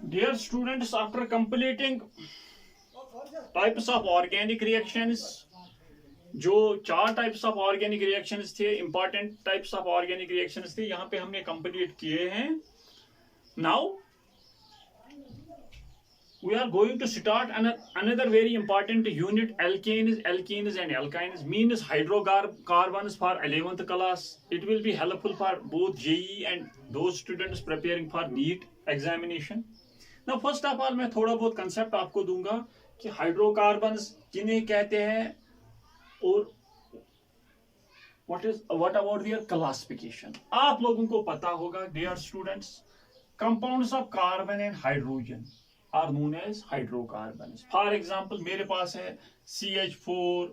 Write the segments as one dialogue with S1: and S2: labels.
S1: Dear students, after completing types of organic reactions, जो चार types of organic reactions थे, important types of organic reactions थे, यहाँ पे हमने कंप्लीट किए हैं. Now we are going to start another very important unit, alkanes and alkynes, means hydrocarbons for 11th class. It will be helpful for both JEE and those students preparing for NEET examination. Now first of all मैं थोड़ा बहुत concept आपको दूंगा कि hydrocarbons किन्हें कहते हैं और what about their classification. आप लोगों को पता होगा dear students, compounds of carbon and hydrogen are known as hydrocarbons. For example, मेरे पास है CH4.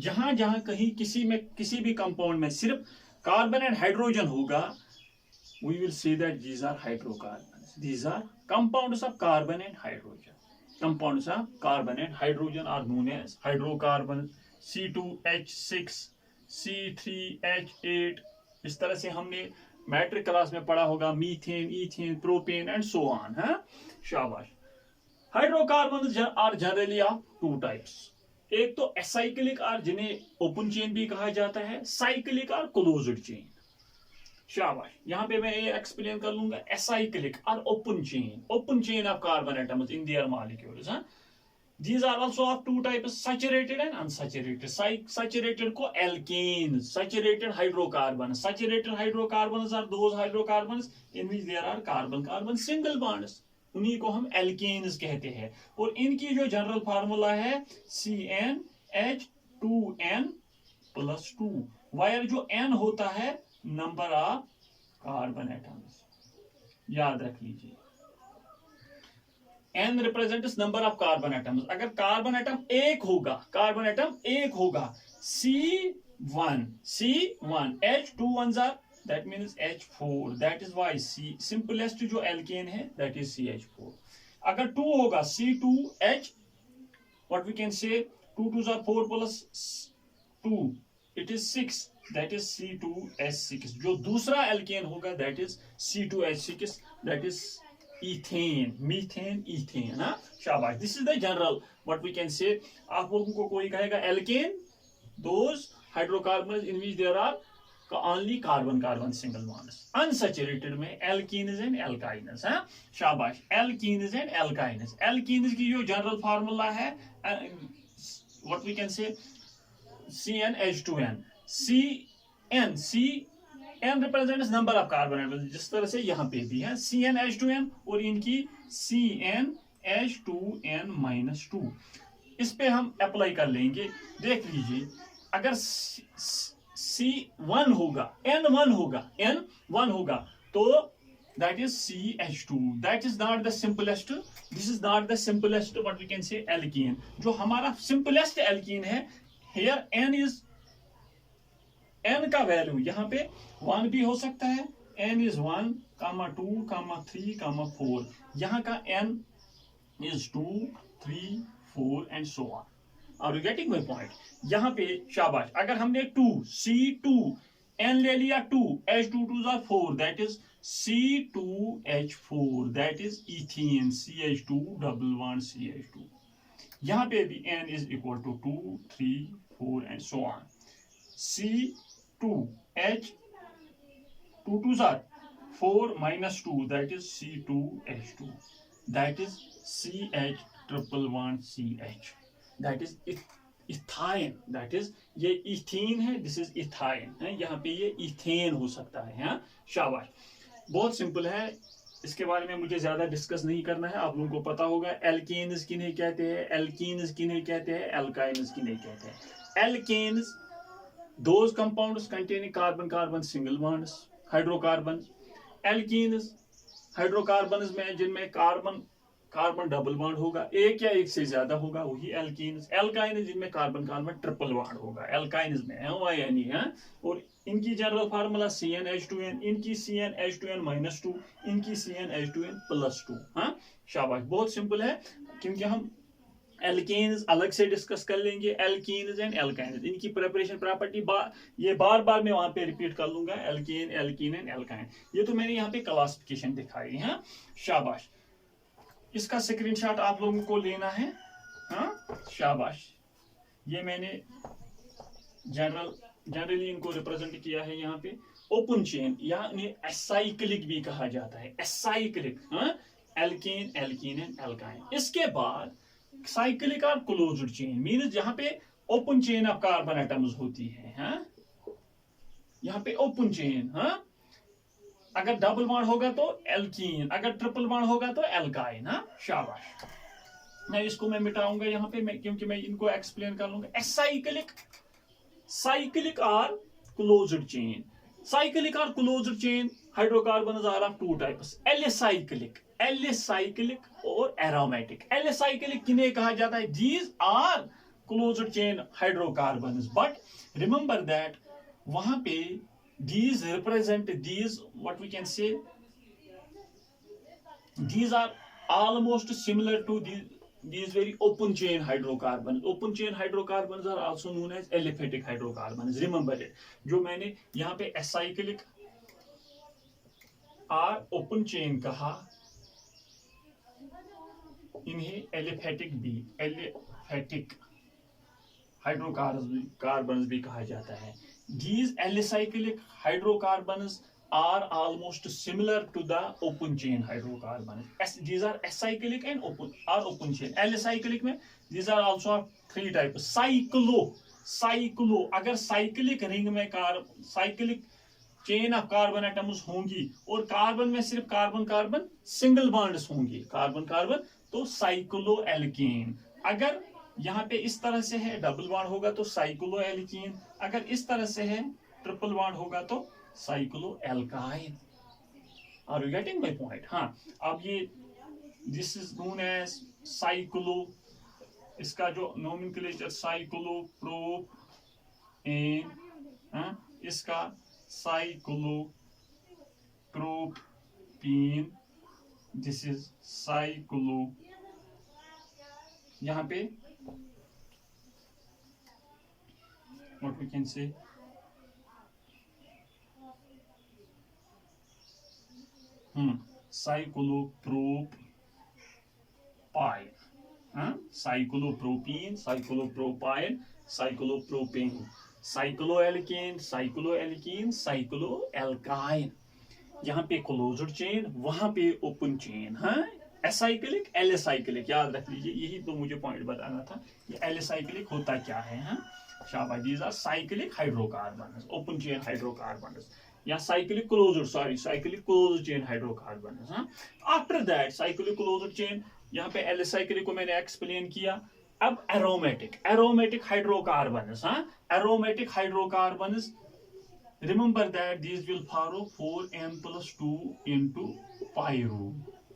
S1: जहां जहां कहीं किसी भी कंपाउंड में सिर्फ कार्बन एंड हाइड्रोजन होगा, we will say that these are hydrocarbons. These are compounds of carbon and hydrogen. Compounds of carbon and hydrogen are known as hydrocarbons. C2H6, C3H8. इस तरह से हमने मैट्रिक क्लास में पढ़ा होगा, methane, ethane, propane and so on. है शाबाश. Hydrocarbons are generally of two types. एक तो एसाइक्लिक और जिन्हें ओपन चेन भी कहा जाता है, साइक्लिक और क्लोज्ड चेन. शाबाश. यहाँ पे मैं ये एक्सप्लेन कर लूंगा एसाइक्लिक और open chain of carbon atoms in their molecules. These are also of two types, saturated and unsaturated. Saturated को alkanes, saturated hydrocarbons. Saturated hydrocarbons are those hydrocarbons in which there are carbon single bonds. उन्हीं को हम alkanes कहते हैं. और इनकी जो general formula है CnH2n+2, where जो n होता है नंबर ऑफ कार्बन एटम्स. याद रख लीजिए, n represents number of carbon atoms. अगर कार्बन एटम एक होगा C1, H2 ones are, that means H4. that is why C simplest जो एल्केन है that is CH4. अगर 2 होगा C2H, what we can say, 2 2s are 4 plus 2, it is 6, that is C2H6. जो दूसरा alkene होगा that is C2H6, that is methane. ना शाबाश. This is the general what we can say. आप लोगों को कोई कहेगा alkane, those hydrocarbons in which there are only carbon single bonds. Unsaturated में एल्कीन्स एंड एल्काइन्स. है शाबाश. Alkenes and alkynes. एल्कीन्स की जो जनरल फार्मूला है what we can say CnH2n. n represents number of carbon atoms, जिस तरह से यहाँ पे भी है CnH2n और इनकी CnH2n-2. इस पे हम अप्लाई कर लेंगे. देख लीजिए, अगर C1 होगा, N1 होगा तो that is CH2. that is not the simplest. this is not the simplest what we can say alkene. जो हमारा simplest alkene है, here n का वैल्यू यहाँ पे 1 भी हो सकता है. n is 1, 2, 3, 4. यहाँ का n is 2, 3, 4 and so on. Are you getting my point? यहाँ पे शाबाश. अगर हमने 2 C2 n ले लिया, 2 H2 2s are 4, that is C2H4, that is ethene, CH2 double bond CH2. यहाँ पे भी n is equal to 2, 3, 4 and so on. C2H 2 2s are 4 minus 2, that is C2H2, that is CH triple bond CH, that is ethyne. that is ये ethene है, this is ethyne है. यहाँ पे ये ethane हो सकता है. हाँ शाबाश. बहुत सिंपल है, इसके बारे में मुझे ज्यादा डिस्कस नहीं करना है. आप लोगों को पता होगा एल्केन्स किन्हें कहते हैं, एल्कीन्स किन्हें कहते हैं, एल्काइन्स किन्हें कहते हैं. Alkanes those compounds containing carbon single bonds, hydrocarbons. alkenes hydrocarbons में जिनमें कार्बन डबल बॉन्ड होगा, एक या एक से ज्यादा होगा, वही एल्कीन्स. एल्काइन्स जिनमें कार्बन ट्रिपल बॉन्ड होगा, एल्काइन्स में है वो यानी है. और इनकी जनरल फार्मूला CnH2n, इनकी CnH2n-2, इनकी CnH2n+2. हाँ शाबाश. बहुत सिंपल है, क्योंकि हम एल्केन्स अलग से डिस्कस कर लेंगे. एल्कीन्स एंड एल्काइन्स, इनकी प्रिपरेशन प्रॉपर्टी ये बार बार मैं वहां पे रिपीट कर लूंगा. एल्कीन एंड एल्काइन, ये तो मैंने यहाँ पे क्लासिफिकेशन दिखाई है. शाबाश. इसका स्क्रीनशॉट आप लोगों को लेना है। हाँ, शाबाश। ये मैंने जनरली इनको रिप्रेजेंट किया है यहाँ पे। ओपन चेन या इन्हें एसाइक्लिक भी कहा जाता है, एसाइक्लिक। हाँ, एल्केन, एल्कीन एंड एल्काइन। इसके बाद साइक्लिक और क्लोज्ड चेन मींस जहां पे open chain of carbon atoms होती है। हाँ, यहाँ पे ओपन चेन। हाँ, अगर डबल बॉन्ड होगा तो एल्कीन, अगर ट्रिपल बॉन्ड होगा तो एल्काइन। हाँ, शाबाश। मैं इसको मिटाऊंगा यहाँ पे, क्योंकि मैं इनको एक्सप्लेन कर लूंगा। एसाइक्लिक, साइक्लिक और closed chain. Cyclic or closed chain hydrocarbons are of two types, alicyclic और aromatic। alicyclic किन्हें कहा जाता है? These are closed chain hydrocarbons, but remember that वहां पे these represent these, what we can say, these are almost similar to these very open chain hydrocarbons. Open chain hydrocarbons are also known as aliphatic hydrocarbons. Remember it. जो मैंने यहाँ पे acyclic और open chain कहा, इन्हें aliphatic hydrocarbons भी कहा जाता है। These alicyclic hydrocarbons are almost similar to the open chain hydrocarbons. These are acyclic and open chain. Alicyclic में these are also three types. Cyclo, अगर cyclic ring में cyclic chain of carbon atoms होंगी और carbon में सिर्फ carbon single bonds होंगी, carbon, तो cycloalkene. अगर यहाँ पे इस तरह से है डबल बॉन्ड होगा तो साइक्लोएल्कीन, अगर इस तरह से है ट्रिपल बॉन्ड होगा तो cycloalkyne. Are you getting my point? हाँ, अब ये this is known as cyclo, इसका जो नोमेनक्लेचर साइक्लोप्रोपेन, इसका साइक्लोप्रोपीन, दिस इज साइक्लो, यहाँ पे what we can say cyclopropyne, cyclopropene, cyclopropyne, cyclopropane, cycloalkane, cycloalkene, cycloalkyne. यहाँ पे क्लोज्ड चेन, वहां पे ओपन चेन। हाँ, एसाइक्लिक, एलिसाइक्लिक, याद रख लीजिए, यही तो मुझे पॉइंट बताना था। ये एलिसाइक्लिक होता क्या है? हाँ, शाबाश। These are cyclic hydrocarbons, open chain hydrocarbons, या साइक्लिक क्लोज्ड चेन हाइड्रोकार्बन्स। हाँ, after that cyclic closed chain, यहाँ पे एलिसाइक्लिक को मैंने एक्सप्लेन किया। अब एरोमेटिक हाइड्रोकार्बन्स। हाँ, aromatic hydrocarbons, remember that these will follow 4n+2 into pi rule,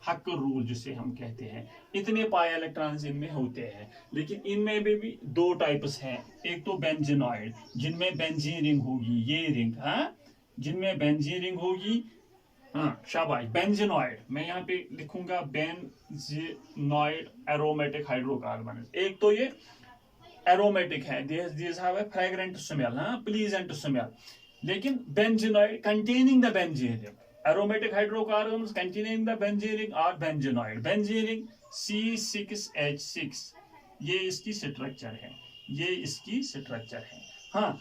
S1: हक रूल जिसे हम कहते हैं। इतने पाई इलेक्ट्रॉन्स इनमें होते हैं, लेकिन इनमें भी दो टाइप्स हैं। एक तो बेंजीनॉइड, जिनमें बेंजीन रिंग होगी, ये रिंग, हाँ, जिनमें बेंजीन रिंग होगी। हाँ, शाबाश, बेंजीनॉइड। मैं यहाँ पे लिखूंगा बेंजीनॉइड एरोमेटिक हाइड्रोकार्बन। एक तो ये एरोमेटिक है, these have a fragrant smell, हाँ, pleasant smell। लेकिन benzenoid containing the benzene ring, aromatic hydrocarbons containing the benzene ring or benzenoid। benzene ring C6H6, ये इसकी स्ट्रक्चर है, ये इसकी स्ट्रक्चर है। हाँ,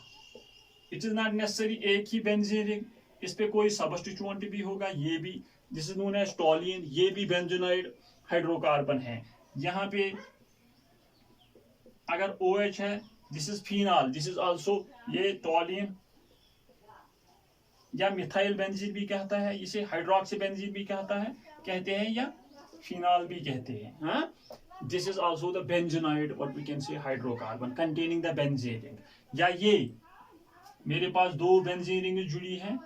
S1: इट इज नॉट नेसेसरी एक ही बेंजीन रिंग, इस पे कोई सबस्टिट्यूएंट भी होगा, ये भी, this is known as toluene, ये भी बेंजीनॉइड हाइड्रोकार्बन है। यहाँ पे अगर OH है, this is phenol, this is also, ये टॉलिन या मिथाइल बेंजीन भी कहता है, इसे हाइड्रोक्सी बेंजीन भी कहते हैं या फिनॉल भी कहते हैं। हाँ, this is also the benzenoid, what we can say, hydrocarbon containing the benzene ring. या ये मेरे पास दो बेंजीन रिंग जुड़ी है,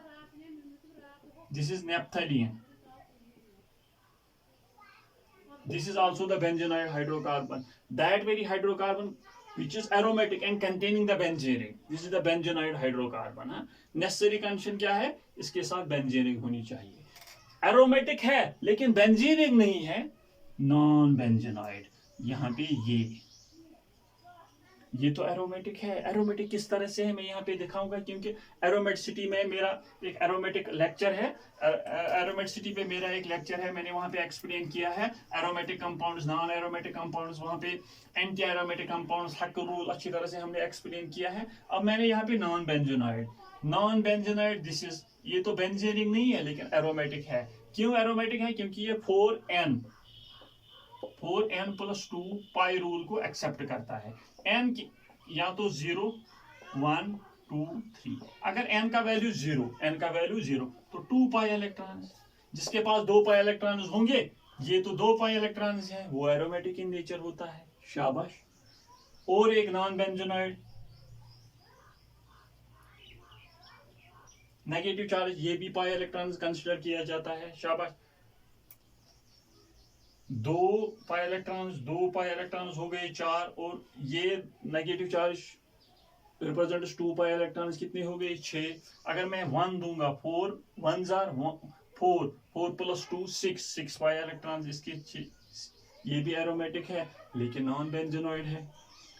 S1: this is naphthalene, this is also the benzenoid hydrocarbon, that very hydrocarbon which is aromatic and containing the benzene ring, this is the benzenoid hydrocarbon। necessary condition क्या है? इसके साथ benzene ring होनी चाहिए। aromatic है लेकिन benzene ring नहीं है, non benzenoid। यहाँ पे ये ये तो एरोमेटिक है। एरोमेटिक किस तरह से है मैं यहाँ पे दिखाऊंगा, क्योंकि एरोमेटिसिटी में मेरा एक एरोमेटिक लेक्चर है। एरोमेटिसिटी पे मेरा एक लेक्चर है, मैंने वहाँ पे एक्सप्लेन किया है aromatic compounds, non aromatic compounds, वहाँ पे एंटी एरोमेटिक कंपाउंड्स, हक रूल अच्छी तरह से हमने एक्सप्लेन किया है। अब मैंने यहाँ पे non benzenoid, non benzenoid this is, ये तो बेंजीनिंग नहीं है लेकिन एरोमेटिक है। क्यों एरोमेटिक है? क्योंकि ये 4n प्लस 2 पाई रूल को एक्सेप्ट करता है। n की या तो 0 1 2 3, अगर n का वैल्यू 0 तो 2 पाई इलेक्ट्रॉन, जिसके पास 2 पाई इलेक्ट्रॉन होंगे, ये तो 2 पाई इलेक्ट्रॉन है, वो एरोमेटिक इन नेचर होता है। शाबाश। और एक नॉन बेंजोनाइड नेगेटिव चार्ज, ये भी पाई इलेक्ट्रॉन कंसिडर किया जाता है। शाबाश। 2 पाई इलेक्ट्रॉन्स हो गए 4, और ये negative charge represents 2 pi electrons कितने हो गए 6। अगर मैं 1 दूंगा, 4 1 जार 4 प्लस 2 6 पाई इलेक्ट्रॉन्स इसके 6, ये भी एरोमेटिक है लेकिन नॉन बेंजोनॉइड है।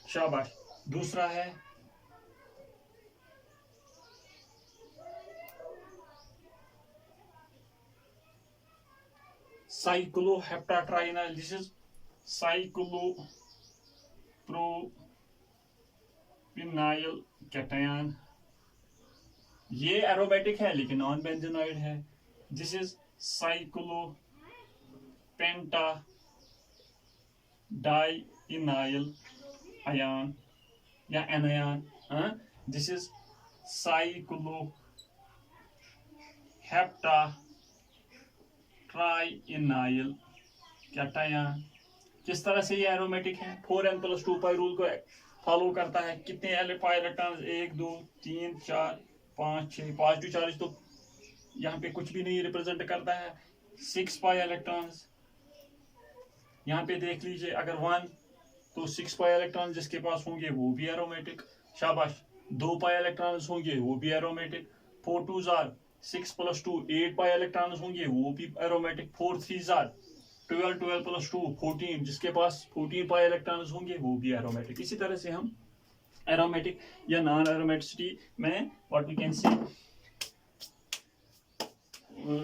S1: शाबाश। दूसरा है साइक्लोहेप्टाट्राइनल, दिस इज साइक्लोप्रोपिनाइल कैटायन, ये एरोमेटिक है लेकिन नॉन बेंजोनॉइड है। दिस इज साइक्लोपेंटा डाइइनाइल आयन या एनायन, दिस इज साइक्लोहेप्टा ट्राइइनाइल कैटायन। किस तरह से ये एरोमेटिक है? 4n प्लस 2 पाई रूल को फॉलो करता है। कितने पाई इलेक्ट्रॉन? 1 2 3 4 5 6, पॉजिटिव चार्ज तो यहाँ पे कुछ भी नहीं रिप्रेजेंट करता है। 6 पाई इलेक्ट्रॉन्स यहाँ पे देख लीजिए, अगर 1 तो 6 पाई इलेक्ट्रॉन जिसके पास होंगे वो भी एरोमेटिक। शाबाश। 2 पाई इलेक्ट्रॉन होंगे वो भी aromatic. 4 2 jar 6 plus 2 8 pi electron होंगे वो भी एरोमेटिक। 4 3 जार 12 प्लस 2 14, जिसके पास 14 पाई इलेक्ट्रॉन होंगे वो भी एरोमेटिक। इसी तरह से हम एरोमेटिक या नॉन एरोमेटिसिटी में what we can say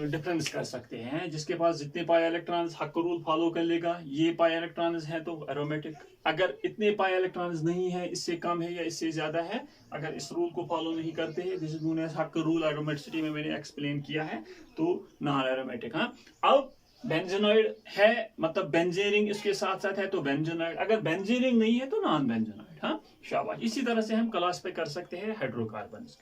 S1: difference कर सकते हैं। जिसके पास जितने pi electrons Huckel rule follow कर लेगा, ये पाई इलेक्ट्रॉन्स है तो एरोमेटिक। अगर इतने पाई इलेक्ट्रॉन्स नहीं है, इससे कम है या इससे ज्यादा है, अगर इस रूल को फॉलो नहीं करते हैं, दिस इज नोन एज हक रूल, एरोमेटिसिटी में मैंने एक्सप्लेन किया है, तो नॉन एरोमेटिक। हाँ, अब बेंजोनॉइड है, मतलब बेंजीनिंग इसके साथ साथ है तो बेंजोनॉइड, अगर बेंजीनिंग नहीं है तो नॉन बेंजोनॉइड। हाँ, शाबाश। इसी तरह से हम क्लासिफाई कर सकते हैं hydrocarbons.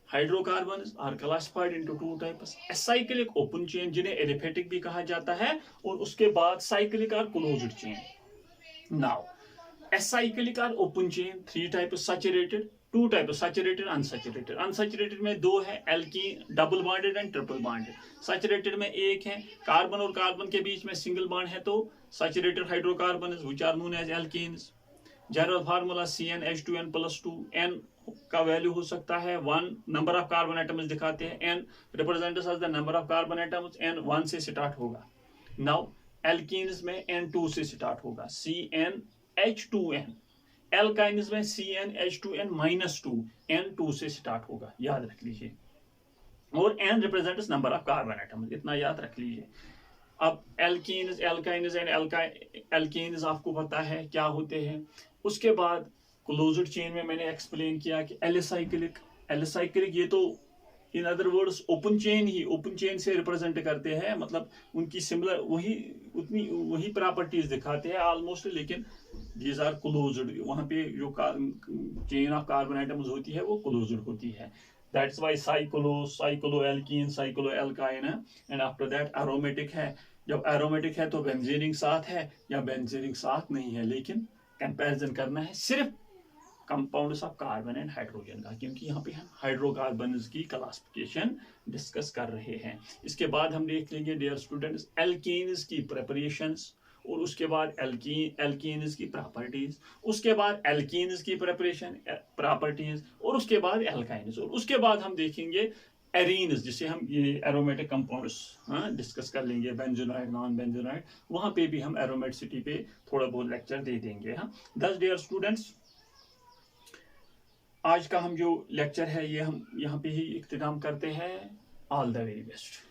S1: Hydrocarbons are classified into 2 types, acyclic open chain जिन्हें एलिफेटिक भी कहा जाता है, और उसके बाद साइक्लिक और क्लोज्ड चेन। नाउ एसाइक्लिक और open chain 3 types, saturated 2 types, saturated unsaturated. Unsaturated में 2 है, alkene double bonded and triple bonded. Saturated में 1 है, कार्बन और कार्बन के बीच में सिंगल बॉन्ड है तो saturated hydrocarbons which are known as alkenes. General formula CnH2n + 2, n का वैल्यू हो सकता है 1, नंबर ऑफ कार्बन एटम्स दिखाते हैं, n represents as the number of carbon atoms, n 1 से स्टार्ट होगा। नाउ एल्कीन्स में n 2 से स्टार्ट होगा, CnH2n। एल्काइन्स में CnH2n - 2, n 2 से स्टार्ट होगा, याद रख लीजिए। और n represents number of carbon atoms, इतना याद रख लीजिए। अब एल्कीन्स, एल्काइन्स एंड एल्कीन्स आपको पता है क्या होते हैं। उसके बाद क्लोज्ड चेन में मैंने एक्सप्लेन किया कि एलिसाइक्लिक ये तो in other words open chain से रिप्रेजेंट करते हैं, मतलब उनकी सिमिलर वही प्रॉपर्टीज दिखाते हैं ऑलमोस्ट, लेकिन दीज आर क्लोज्ड। वहां पे जो चेन ऑफ कार्बन एटम्स होती है वो क्लोज्ड होती है। That's why cyclo alkene, cyclo alkyne है। एंड आफ्टर दैट एरोमेटिक है। जब एरोमेटिक है तो बेंजीनिंग साथ है या बेंजीनिंग साथ नहीं है, लेकिन कंपैरिजन करना है सिर्फ compounds of carbon and hydrogen का, क्योंकि यहाँ पे हम हाइड्रोकार्बन्स की क्लासिफिकेशन डिस्कस कर रहे हैं। इसके बाद हम देख लेंगे डियर स्टूडेंट्स एल्कीन्स की प्रिपरेशंस, और उसके बाद एल्कीन्स की प्रॉपर्टीज, उसके बाद एल्कीन्स की प्रिपरेशन प्रॉपर्टीज, और उसके बाद एल्काइन्स, और उसके बाद हम देखेंगे एरीन्स, जिसे हम ये एरोमेटिक कंपाउंड्स डिस्कस कर लेंगे, बेंजोनाइड नॉन बेंजोनाइड, वहां पे भी हम एरोमेटिसिटी पे थोड़ा बहुत लेक्चर दे देंगे। हाँ, 10 डियर स्टूडेंट्स, आज का हम जो लेक्चर है ये हम यहाँ पे ही इख्तिताम करते हैं। All the very best.